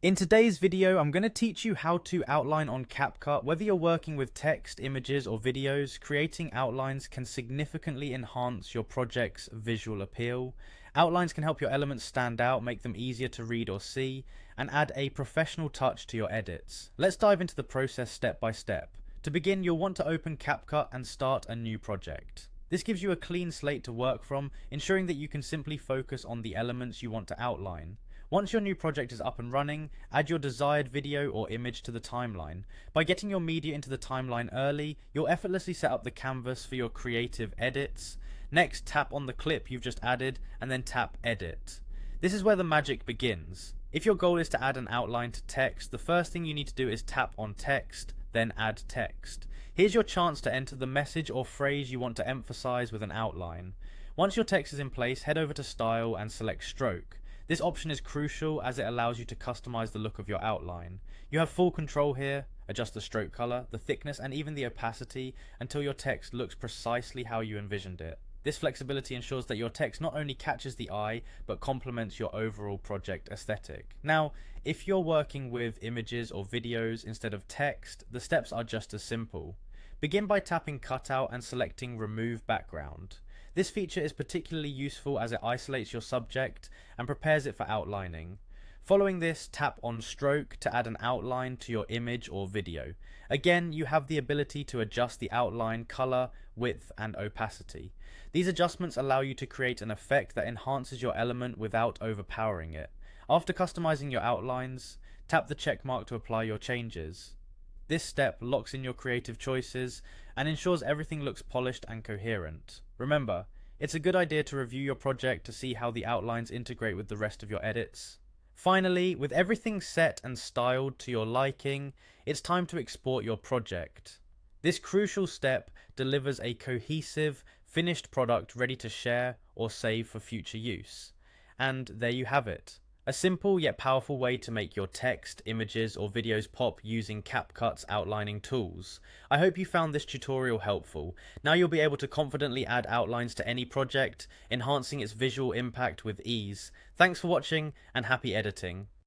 In today's video, I'm going to teach you how to outline on Capcut. Whether you're working with text, images, or videos, creating outlines can significantly enhance your project's visual appeal. Outlines can help your elements stand out, make them easier to read or see, and add a professional touch to your edits. Let's dive into the process step by step. To begin, you'll want to open Capcut and start a new project. This gives you a clean slate to work from, ensuring that you can simply focus on the elements you want to outline. Once your new project is up and running, add your desired video or image to the timeline. By getting your media into the timeline early, you'll effortlessly set up the canvas for your creative edits. Next, tap on the clip you've just added and then tap Edit. This is where the magic begins. If your goal is to add an outline to text, the first thing you need to do is tap on Text, then Add Text. Here's your chance to enter the message or phrase you want to emphasize with an outline. Once your text is in place, head over to Style and select Stroke. This option is crucial as it allows you to customize the look of your outline. You have full control here. Adjust the stroke color, the thickness, and even the opacity until your text looks precisely how you envisioned it. This flexibility ensures that your text not only catches the eye, but complements your overall project aesthetic. Now, if you're working with images or videos instead of text, the steps are just as simple. Begin by tapping Cutout and selecting Remove Background. This feature is particularly useful as it isolates your subject and prepares it for outlining. Following this, tap on Stroke to add an outline to your image or video. Again, you have the ability to adjust the outline color, width, and opacity. These adjustments allow you to create an effect that enhances your element without overpowering it. After customizing your outlines, tap the check mark to apply your changes. This step locks in your creative choices and ensures everything looks polished and coherent. Remember, it's a good idea to review your project to see how the outlines integrate with the rest of your edits. Finally, with everything set and styled to your liking, it's time to export your project. This crucial step delivers a cohesive, finished product ready to share or save for future use. And there you have it. A simple yet powerful way to make your text, images, or videos pop using Capcut's outlining tools. I hope you found this tutorial helpful. Now you'll be able to confidently add outlines to any project, enhancing its visual impact with ease. Thanks for watching and happy editing.